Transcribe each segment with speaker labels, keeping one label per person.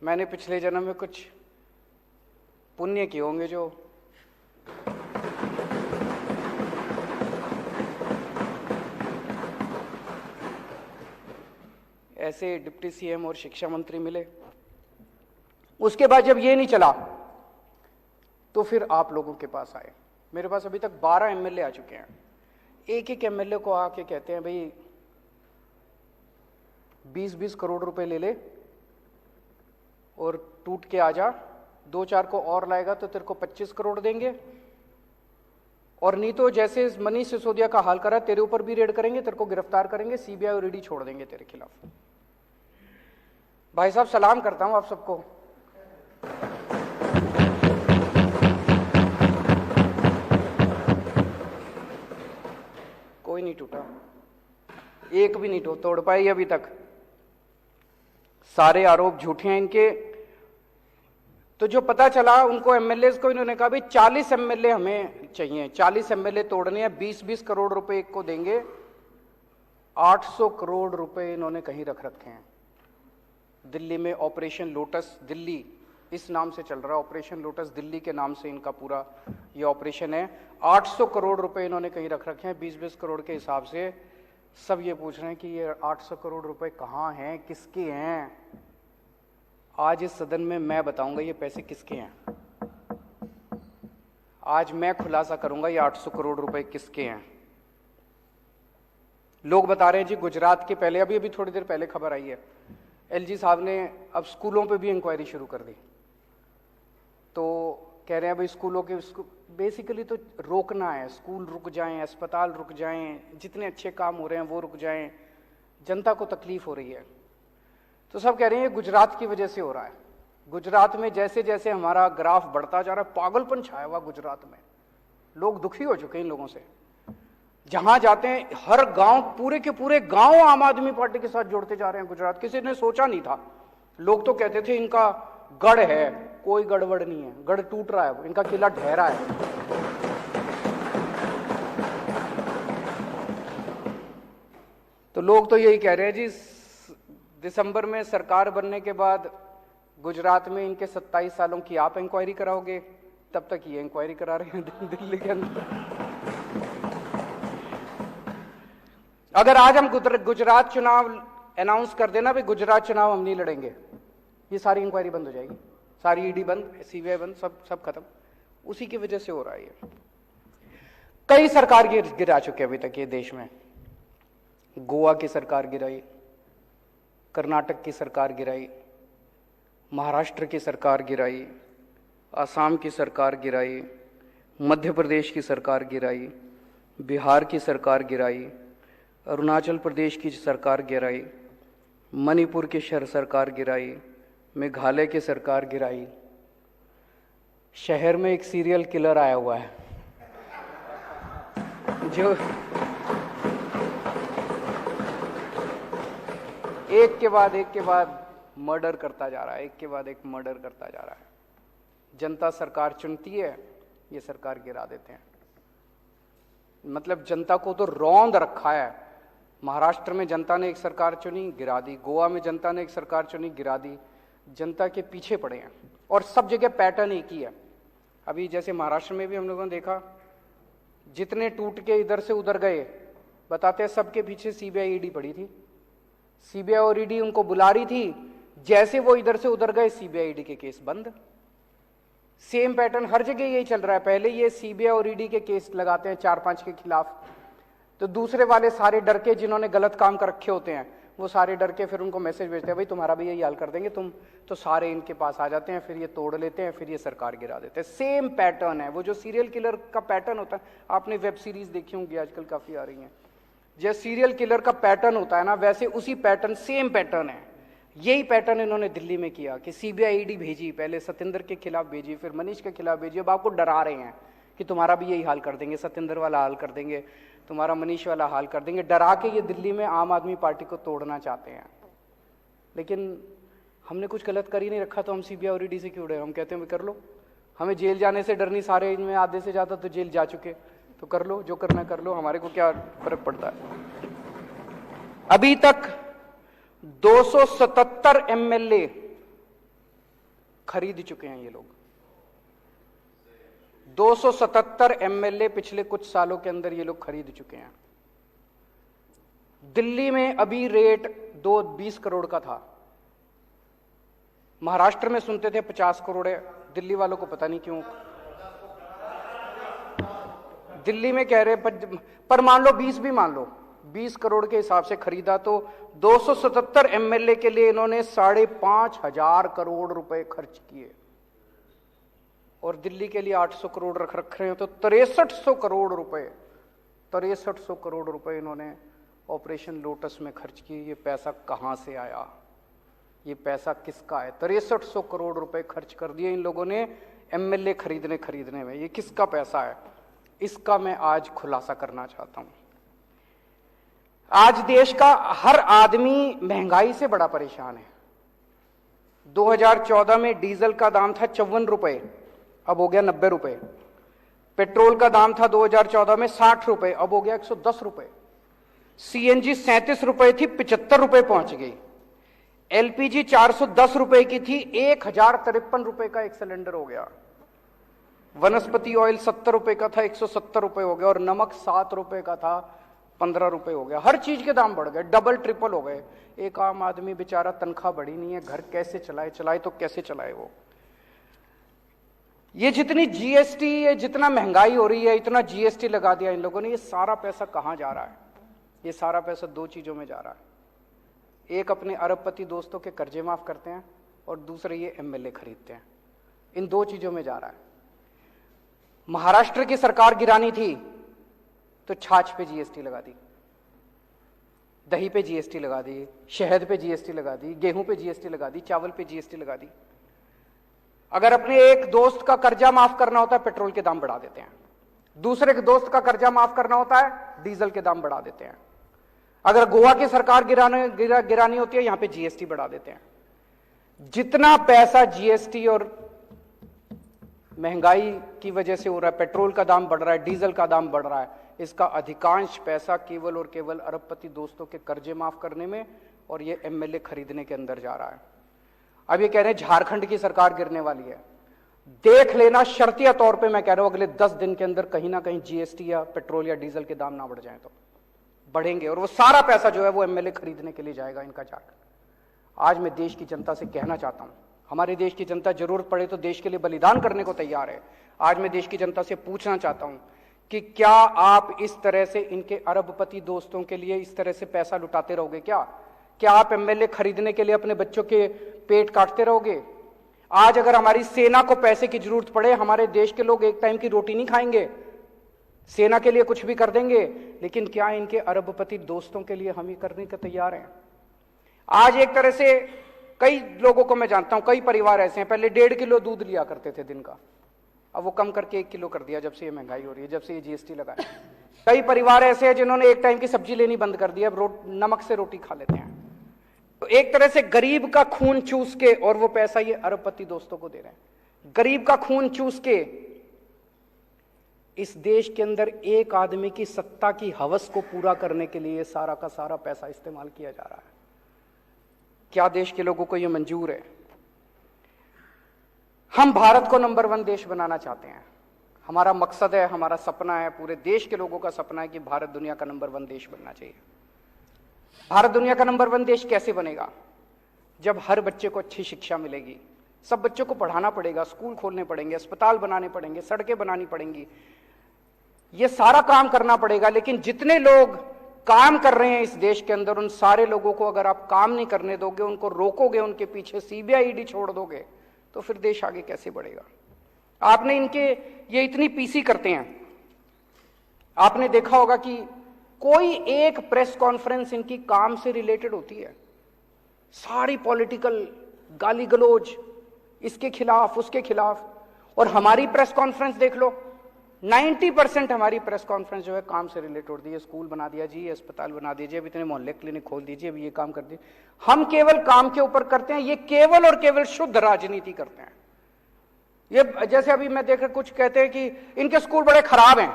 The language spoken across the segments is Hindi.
Speaker 1: मैंने पिछले जन्म में कुछ पुण्य किए होंगे जो ऐसे डिप्टी सीएम और शिक्षा मंत्री मिले। उसके बाद जब ये नहीं चला तो फिर आप लोगों के पास आए। मेरे पास अभी तक 12 एमएलए आ चुके हैं। एक एक एमएलए को आके कहते हैं भाई 20-20 करोड़ रुपए ले ले और टूट के आ जा, 2-4 को और लाएगा तो तेरे को 25 करोड़ देंगे, और नहीं तो जैसे मनीष सिसोदिया का हाल करा तेरे ऊपर भी रेड करेंगे, तेरे को गिरफ्तार करेंगे, सीबीआई और ईडी छोड़ देंगे तेरे खिलाफ। भाई साहब सलाम करता हूं आप सबको। कोई नहीं टूटा, एक भी नहीं तोड़ पाई अभी तक। सारे आरोप झूठे हैं इनके। तो जो पता चला उनको एमएलए को इन्होंने कहा भाई 40 एमएलए हमें चाहिए, 40 एमएलए तोड़ने हैं, 20-20 करोड़ रुपए एक को देंगे। 800 करोड़ रुपए इन्होंने कहीं रख रखे हैं दिल्ली में। ऑपरेशन लोटस दिल्ली इस नाम से चल रहा है, ऑपरेशन लोटस दिल्ली के नाम से इनका पूरा ये ऑपरेशन है। 800 करोड़ रुपए इन्होंने कहीं रख रखे हैं 20-20 करोड़ के हिसाब से। सब ये पूछ रहे हैं कि ये 800 करोड़ रुपए कहाँ हैं, किसके हैं। आज इस सदन में मैं बताऊंगा ये पैसे किसके हैं। आज मैं खुलासा करूंगा ये 800 करोड़ रुपए किसके हैं। लोग बता रहे हैं जी गुजरात के, पहले अभी थोड़ी देर पहले खबर आई है, एलजी साहब ने अब स्कूलों पे भी इंक्वायरी शुरू कर दी। तो कह रहे हैं भाई स्कूलों के बेसिकली तो रोकना है, स्कूल रुक जाएं, अस्पताल रुक जाएं, जितने अच्छे काम हो रहे हैं वो रुक जाएं, जनता को तकलीफ हो रही है। तो सब कह रहे हैं ये गुजरात की वजह से हो रहा है। गुजरात में जैसे जैसे हमारा ग्राफ बढ़ता जा रहा है, पागलपन छाया हुआ गुजरात में। लोग दुखी हो चुके हैं इन लोगों से। जहां जाते हैं हर गांव, पूरे के पूरे गांव आम आदमी पार्टी के साथ जोड़ते जा रहे हैं गुजरात। किसी ने सोचा नहीं था। लोग तो कहते थे इनका गढ़ है, कोई गड़बड़ नहीं है, गढ़ टूट रहा है, इनका किला ढह रहा है। तो लोग तो यही कह रहे हैं जी दिसंबर में सरकार बनने के बाद गुजरात में इनके 27 सालों की आप इंक्वायरी कराओगे, तब तक ये इंक्वायरी करा रहे हैं दिल्ली के अंदर। अगर आज हम गुजरात चुनाव अनाउंस कर देना भाई गुजरात चुनाव हम नहीं लड़ेंगे, ये सारी इंक्वायरी बंद हो जाएगी, सारी ईडी बंद, सीबीआई बंद, सब खत्म। उसी की वजह से हो रहा है ये। कई सरकार गिरा चुके अभी तक ये देश में। गोवा की सरकार गिराई, कर्नाटक की सरकार गिराई, महाराष्ट्र की सरकार गिराई, असम की सरकार गिराई, मध्य प्रदेश की सरकार गिराई, बिहार की सरकार गिराई, अरुणाचल प्रदेश की सरकार गिराई, मणिपुर की सरकार गिराई, मेघालय की सरकार गिराई। शहर में एक सीरियल किलर आया हुआ है जो एक के बाद मर्डर करता जा रहा है, एक के बाद एक मर्डर करता जा रहा है। जनता सरकार चुनती है, ये सरकार गिरा देते हैं। मतलब जनता को तो रौंद रखा है। महाराष्ट्र में जनता ने एक सरकार चुनी, गिरा दी। गोवा में जनता ने एक सरकार चुनी, गिरा दी। जनता के पीछे पड़े हैं और सब जगह पैटर्न एक ही है। अभी जैसे महाराष्ट्र में भी हम लोगों ने देखा, जितने टूट के इधर से उधर गए, बताते हैं सबके पीछे सीबीआई ईडी पड़ी थी। सीबीआई और ईडी उनको बुला रही थी, जैसे वो इधर से उधर गए सीबीआई ईडी के केस बंद। सेम पैटर्न हर जगह यही चल रहा है। पहले ये सीबीआई और ईडी के केस लगाते हैं 4-5 के खिलाफ, तो दूसरे वाले सारे डर के, जिन्होंने गलत काम कर रखे होते हैं, वो सारे डर के फिर उनको मैसेज भेजते हैं भाई तुम्हारा भी यही हाल कर देंगे तुम, तो सारे इनके पास आ जाते हैं, फिर ये तोड़ लेते हैं, फिर ये सरकार गिरा देते हैं। सेम पैटर्न है। वो जो सीरियल किलर का पैटर्न होता है, आपने वेब सीरीज देखी होंगी आजकल काफी आ रही हैं, जैसे सीरियल किलर का पैटर्न होता है ना, वैसे उसी पैटर्न, सेम पैटर्न है। यही पैटर्न इन्होंने दिल्ली में किया कि सीबीआई ईडी भेजी, पहले सत्येंद्र के खिलाफ भेजी, फिर मनीष के खिलाफ भेजी। अब आपको डरा रहे हैं कि तुम्हारा भी यही हाल कर देंगे, सत्येंद्र वाला हाल कर देंगे, तुम्हारा मनीष वाला हाल कर देंगे। डरा के ये दिल्ली में आम आदमी पार्टी को तोड़ना चाहते हैं। लेकिन हमने कुछ गलत कर ही नहीं रखा, तो हम सीबीआई और ईडी से क्यों डरे? हम कहते हैं कर लो, हमें जेल जाने से डर नहीं। सारे इनमें आधे से ज्यादा तो जेल जा चुके, तो कर लो, जो करना कर लो, हमारे को क्या फर्क पड़ता है। अभी तक 277 एमएलए खरीद चुके हैं ये लोग। 277 एमएलए पिछले कुछ सालों के अंदर ये लोग खरीद चुके हैं। दिल्ली में अभी रेट 20 करोड़ का था, महाराष्ट्र में सुनते थे 50 करोड़ है, दिल्ली वालों को पता नहीं क्यों दिल्ली में कह रहे, पर मान लो 20 भी मान लो, 20 करोड़ के हिसाब से खरीदा तो 277 एमएलए के लिए इन्होंने 5,500 करोड़ रुपए खर्च किए, और दिल्ली के लिए 800 करोड़ रख रहे हैं, तो 6300 करोड़ रुपए 6300 करोड़ रुपए इन्होंने ऑपरेशन लोटस में खर्च किए। ये पैसा कहां से आया, ये पैसा किसका है? 6300 करोड़ रुपए खर्च कर दिए इन लोगों ने एमएलए खरीदने में। ये किसका पैसा है? इसका मैं आज खुलासा करना चाहता हूं। आज देश का हर आदमी महंगाई से बड़ा परेशान है। 2014 में डीजल का दाम था 54 रुपए, अब हो गया 90 रुपए। पेट्रोल का दाम था 2014 में 60 रुपए, अब हो गया 110 रुपए। सीएनजी 37 रुपए थी, 75 रुपए पहुंच गई। एलपीजी 410 रुपए की थी, 1053 रुपए का एक सिलेंडर हो गया। वनस्पति ऑयल 70 रुपए का था, 170 रुपए हो गया, और नमक 7 रुपए का था, 15 रुपए हो गया। हर चीज के दाम बढ़ गए, डबल ट्रिपल हो गए। एक आम आदमी बेचारा, तनख्वाह बढ़ी नहीं है, घर कैसे चलाए तो कैसे चलाए वो? ये जितनी जीएसटी, ये जितना महंगाई हो रही है, इतना जीएसटी लगा दिया इन लोगों ने। ये सारा पैसा कहां जा रहा है? ये सारा पैसा दो चीजों में जा रहा है। एक, अपने अरबपति दोस्तों के कर्जे माफ करते हैं, और दूसरे ये एमएलए खरीदते हैं। इन दो चीजों में जा रहा है। महाराष्ट्र की सरकार गिरानी थी तो छाछ पे जीएसटी लगा दी, दही पे जीएसटी लगा दी, शहद पे जीएसटी लगा दी, गेहूं पे जीएसटी लगा दी, चावल पे जीएसटी लगा दी। अगर अपने एक दोस्त का कर्जा माफ करना होता है, पेट्रोल के दाम बढ़ा देते हैं। दूसरे के दोस्त का कर्जा माफ करना होता है, डीजल के दाम बढ़ा देते हैं। अगर गोवा की सरकार गिरानी होती है, यहां पे जीएसटी बढ़ा देते हैं। जितना पैसा जीएसटी और महंगाई की वजह से हो रहा है, पेट्रोल का दाम बढ़ रहा है, डीजल का दाम बढ़ रहा है, इसका अधिकांश पैसा केवल और केवल अरबपति दोस्तों के कर्जे माफ करने में और ये एमएलए खरीदने के अंदर जा रहा है। अब ये कह रहे हैं झारखंड की सरकार गिरने वाली है। देख लेना, शर्तिया तौर पे मैं कह रहा हूं, अगले 10 दिन के अंदर कहीं ना कहीं जीएसटी या पेट्रोल या डीजल के दाम ना बढ़ जाए तो बढ़ेंगे, और वो सारा पैसा जो है वो एमएलए खरीदने के लिए जाएगा इनका झारखंड। आज मैं देश की जनता से कहना चाहता हूं, हमारे देश की जनता जरूरत पड़े तो देश के लिए बलिदान करने को तैयार है। आज मैं देश की जनता से पूछना चाहता हूं कि क्या आप इस तरह से इनके अरबपति दोस्तों के लिए इस तरह से पैसा लुटाते रहोगे? क्या आप एमएलए खरीदने के लिए अपने बच्चों के पेट काटते रहोगे? आज अगर हमारी सेना को पैसे की जरूरत पड़े, हमारे देश के लोग एक टाइम की रोटी नहीं खाएंगे, सेना के लिए कुछ भी कर देंगे, लेकिन क्या इनके अरबपति दोस्तों के लिए हम ही करने के तैयार हैं? आज एक तरह से कई लोगों को मैं जानता हूं, कई परिवार ऐसे हैं, पहले 1.5 किलो दूध लिया करते थे दिन का, अब वो कम करके 1 किलो कर दिया जब से ये महंगाई हो रही है, जब से ये जीएसटी लगा है। कई परिवार ऐसे हैं जिन्होंने एक टाइम की सब्जी लेनी बंद कर दी, अब नमक से रोटी खा लेते हैं। तो एक तरह से गरीब का खून चूस के, और वो पैसा ये अरबपति दोस्तों को दे रहे हैं। गरीब का खून चूस के इस देश के अंदर एक आदमी की सत्ता की हवस को पूरा करने के लिए सारा का सारा पैसा इस्तेमाल किया जा रहा है। क्या देश के लोगों को यह मंजूर है? हम भारत को नंबर 1 देश बनाना चाहते हैं। हमारा मकसद है, हमारा सपना है, पूरे देश के लोगों का सपना है कि भारत दुनिया का नंबर 1 देश बनना चाहिए। भारत दुनिया का नंबर 1 देश कैसे बनेगा? जब हर बच्चे को अच्छी शिक्षा मिलेगी। सब बच्चों को पढ़ाना पड़ेगा, स्कूल खोलने पड़ेंगे, अस्पताल बनाने पड़ेंगे, सड़कें बनानी पड़ेंगी, ये सारा काम करना पड़ेगा। लेकिन जितने लोग काम कर रहे हैं इस देश के अंदर, उन सारे लोगों को अगर आप काम नहीं करने दोगे, उनको रोकोगे, उनके पीछे सीबीआई ईडी छोड़ दोगे, तो फिर देश आगे कैसे बढ़ेगा? आपने इनके, ये इतनी पीसी करते हैं, आपने देखा होगा कि कोई एक प्रेस कॉन्फ्रेंस इनकी काम से रिलेटेड होती है, सारी पॉलिटिकल गाली गलौज इसके खिलाफ उसके खिलाफ। और हमारी प्रेस कॉन्फ्रेंस देख लो, 90% हमारी प्रेस कॉन्फ्रेंस जो है काम से रिलेटेड होती है। स्कूल बना दिया जी, अस्पताल बना दीजिए, अब इतने मोहल्ले क्लिनिक खोल दीजिए, अब ये काम कर दीजिए। हम केवल काम के ऊपर करते हैं, ये केवल और केवल शुद्ध राजनीति करते हैं। ये जैसे अभी मैं देख रहा, कुछ कहते हैं कि इनके स्कूल बड़े खराब हैं,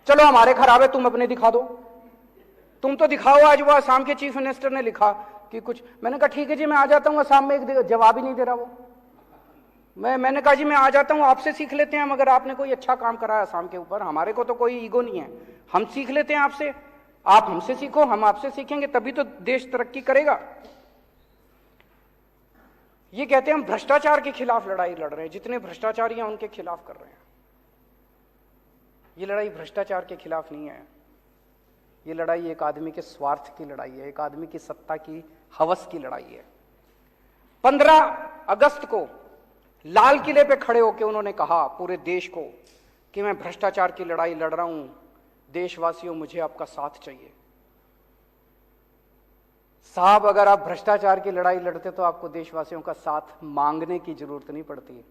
Speaker 1: चलो हमारे खराब है, तुम अपने दिखा दो, तुम तो दिखाओ। आज वो असम के चीफ मिनिस्टर ने लिखा कि कुछ, मैंने कहा ठीक है जी मैं आ जाता हूं असम में, एक जवाब ही नहीं दे रहा वो। मैंने कहा जी मैं आ जाता हूं, आपसे सीख लेते हैं, मगर आपने कोई अच्छा काम करा है आसाम के ऊपर, हमारे को तो कोई ईगो नहीं है, हम सीख लेते हैं आपसे, आप हमसे सीखो, हम आपसे सीखेंगे, तभी तो देश तरक्की करेगा। ये कहते हैं हम भ्रष्टाचार के खिलाफ लड़ाई लड़ रहे हैं, जितने भ्रष्टाचारी हैं उनके खिलाफ कर रहे हैं। ये लड़ाई भ्रष्टाचार के खिलाफ नहीं है, ये लड़ाई एक आदमी के स्वार्थ की लड़ाई है, एक आदमी की सत्ता की हवस की लड़ाई है। 15 अगस्त को लाल किले पे खड़े होकर उन्होंने कहा पूरे देश को कि मैं भ्रष्टाचार की लड़ाई लड़ रहा हूं, देशवासियों मुझे आपका साथ चाहिए। साहब, अगर आप भ्रष्टाचार की लड़ाई लड़ते तो आपको देशवासियों का साथ मांगने की जरूरत नहीं पड़ती।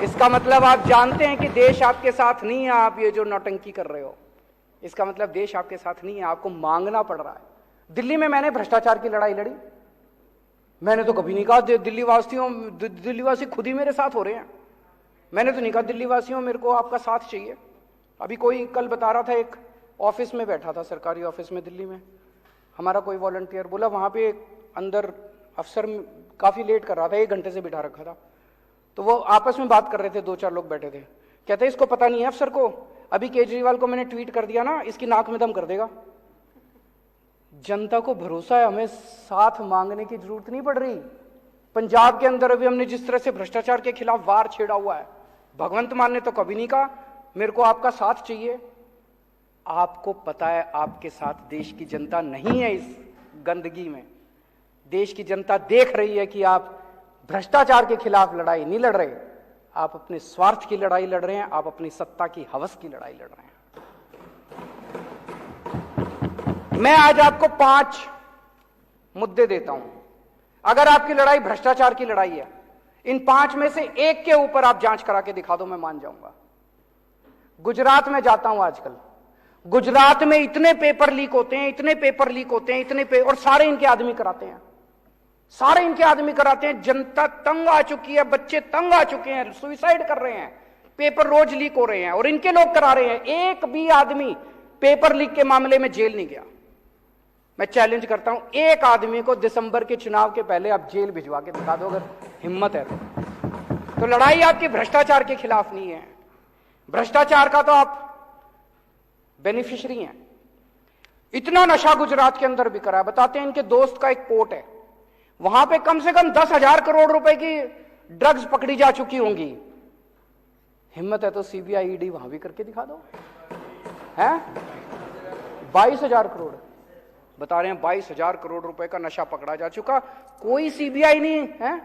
Speaker 1: इसका मतलब आप जानते हैं कि देश आपके साथ नहीं है, आप ये जो नौटंकी कर रहे हो, इसका मतलब देश आपके साथ नहीं है, आपको मांगना पड़ रहा है। दिल्ली में मैंने भ्रष्टाचार की लड़ाई लड़ी, मैंने तो कभी नहीं कहा दिल्लीवासी खुद ही मेरे साथ हो रहे हैं, मैंने तो नहीं कहा दिल्ली वासियों मेरे को आपका साथ चाहिए। अभी कोई कल बता रहा था, एक ऑफिस में बैठा था, सरकारी ऑफिस में दिल्ली में, हमारा कोई वॉलंटियर बोला वहां पे अंदर अफसर काफी लेट कर रहा था, 1 घंटे से बिठा रखा था, तो वो आपस में बात कर रहे थे, 2-4 लोग बैठे थे, कहते इसको पता नहीं है अफसर को, अभी केजरीवाल को मैंने ट्वीट कर दिया ना, इसकी नाक में दम कर देगा। जनता को भरोसा है, हमें साथ मांगने की जरूरत नहीं पड़ रही। पंजाब के अंदर अभी हमने जिस तरह से भ्रष्टाचार के खिलाफ वार छेड़ा हुआ है, भगवंत मान ने तो कभी नहीं कहा मेरे को आपका साथ चाहिए। आपको पता है आपके साथ देश की जनता नहीं है, इस गंदगी में देश की जनता देख रही है कि आप भ्रष्टाचार के खिलाफ लड़ाई नहीं लड़ रहे, आप अपने स्वार्थ की लड़ाई लड़ रहे हैं, आप अपनी सत्ता की हवस की लड़ाई लड़ रहे हैं। मैं आज आपको 5 मुद्दे देता हूं, अगर आपकी लड़ाई भ्रष्टाचार की लड़ाई है, इन 5 में से एक के ऊपर आप जांच करा के दिखा दो, मैं मान जाऊंगा। गुजरात में जाता हूं आजकल, गुजरात में इतने पेपर लीक होते हैं, इतने पेपर लीक होते हैं, और सारे इनके आदमी कराते हैं, सारे इनके आदमी कराते हैं। जनता तंग आ चुकी है, बच्चे तंग आ चुके हैं, सुसाइड कर रहे हैं, पेपर रोज लीक हो रहे हैं और इनके लोग करा रहे हैं। एक भी आदमी पेपर लीक के मामले में जेल नहीं गया। मैं चैलेंज करता हूं, एक आदमी को दिसंबर के चुनाव के पहले आप जेल भिजवा के दिखा दो, अगर हिम्मत है तो लड़ाई आपकी भ्रष्टाचार के खिलाफ नहीं है, भ्रष्टाचार का तो आप बेनिफिशियरी हैं। इतना नशा गुजरात के अंदर बिक रहा है, बताते हैं इनके दोस्त का एक पोर्ट है, वहां पे कम से कम 10,000 करोड़ रुपए की ड्रग्स पकड़ी जा चुकी होंगी। हिम्मत है तो सीबीआई ईडी वहां भी करके दिखा दो। है 22,000 करोड़ बता रहे हैं, 22,000 करोड़ रुपए का नशा पकड़ा जा चुका, कोई सीबीआई नहीं है।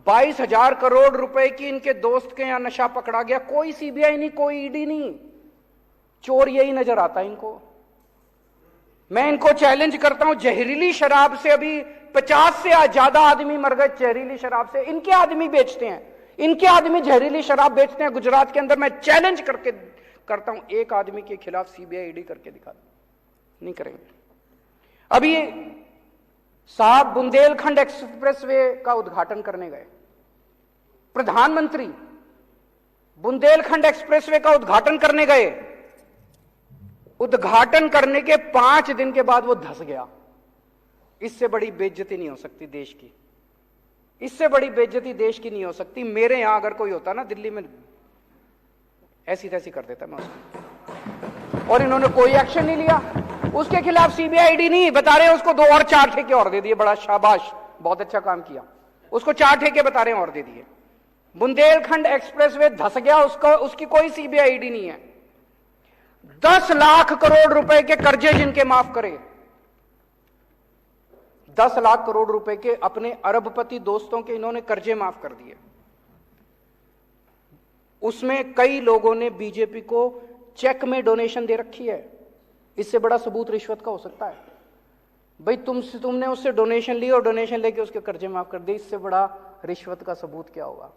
Speaker 1: 22,000 करोड़ रुपए की इनके दोस्त के यहां नशा पकड़ा गया, कोई सीबीआई नहीं, कोई ईडी नहीं, चोर यही नजर आता है इनको। मैं इनको चैलेंज करता हूं, जहरीली शराब से अभी 50 से ज्यादा आदमी मर गए, जहरीली शराब से। इनके आदमी बेचते हैं, इनके आदमी जहरीली शराब बेचते हैं गुजरात के अंदर। मैं चैलेंज करके करता हूं, एक आदमी के खिलाफ सीबीआई ईडी करके दिखा दो, नहीं करेंगे। अभी साहब बुंदेलखंड एक्सप्रेसवे का उद्घाटन करने गए, प्रधानमंत्री बुंदेलखंड एक्सप्रेसवे का उद्घाटन करने गए, उद्घाटन करने के 5 दिन के बाद वो धंस गया। इससे बड़ी बेइज्जती नहीं हो सकती देश की, इससे बड़ी बेइज्जती देश की नहीं हो सकती। मेरे यहां अगर कोई होता ना दिल्ली में, ऐसी तैसी कर देता मैं उसको, और इन्होंने कोई एक्शन नहीं लिया। उसके खिलाफ सीबीआई ईडी नहीं, बता रहे हैं उसको 2 और 4 ठेके और दे दिए, बड़ा शाबाश, बहुत अच्छा काम किया, उसको 4 ठेके बता रहे हैं और दे दिए। बुंदेलखंड एक्सप्रेसवे धंस गया, उसकी कोई सीबीआई ईडी नहीं है। 10 लाख करोड़ रुपए के कर्जे जिनके माफ करे, 10 लाख करोड़ रुपए के अपने अरबपति दोस्तों के इन्होंने कर्जे माफ कर दिए। उसमें कई लोगों ने बीजेपी को चेक में डोनेशन दे रखी है। इससे बड़ा सबूत रिश्वत का हो सकता है? भाई तुमने उससे डोनेशन ली और डोनेशन लेके उसके कर्जे माफ कर दिए, इससे बड़ा रिश्वत का सबूत क्या होगा?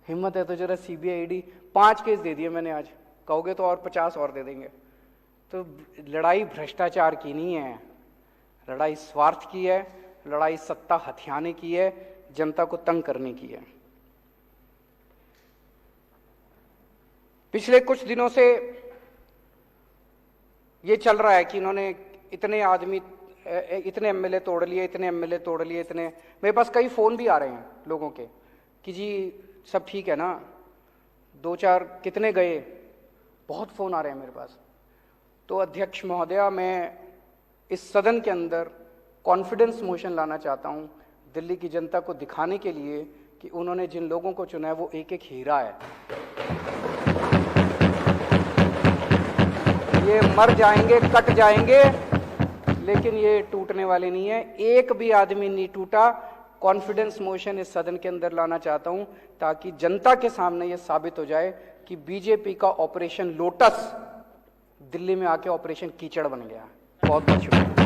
Speaker 1: हिम्मत है तो जरा सीबीआई ईडी, 5 केस दे दिए मैंने आज, कहोगे तो और 50 और दे देंगे। तो लड़ाई भ्रष्टाचार की नहीं है, लड़ाई स्वार्थ की है, लड़ाई सत्ता हथियाने की है, जनता को तंग करने की है। पिछले कुछ दिनों से ये चल रहा है कि इन्होंने इतने आदमी इतने एमएलए तोड़ लिए, इतने एमएलए तोड़ लिए, इतने। मेरे पास कई फ़ोन भी आ रहे हैं लोगों के कि जी सब ठीक है ना, 2-4 कितने गए, बहुत फ़ोन आ रहे हैं मेरे पास। तो अध्यक्ष महोदया, मैं इस सदन के अंदर कॉन्फिडेंस मोशन लाना चाहता हूं दिल्ली की जनता को दिखाने के लिए कि उन्होंने जिन लोगों को चुना है वो एक एक हीरा है। ये मर जाएंगे, कट जाएंगे, लेकिन ये टूटने वाले नहीं है। एक भी आदमी नहीं टूटा। कॉन्फिडेंस मोशन इस सदन के अंदर लाना चाहता हूं ताकि जनता के सामने ये साबित हो जाए कि बीजेपी का ऑपरेशन लोटस दिल्ली में आके ऑपरेशन कीचड़ बन गया। बहुत बहुत शुक्रिया।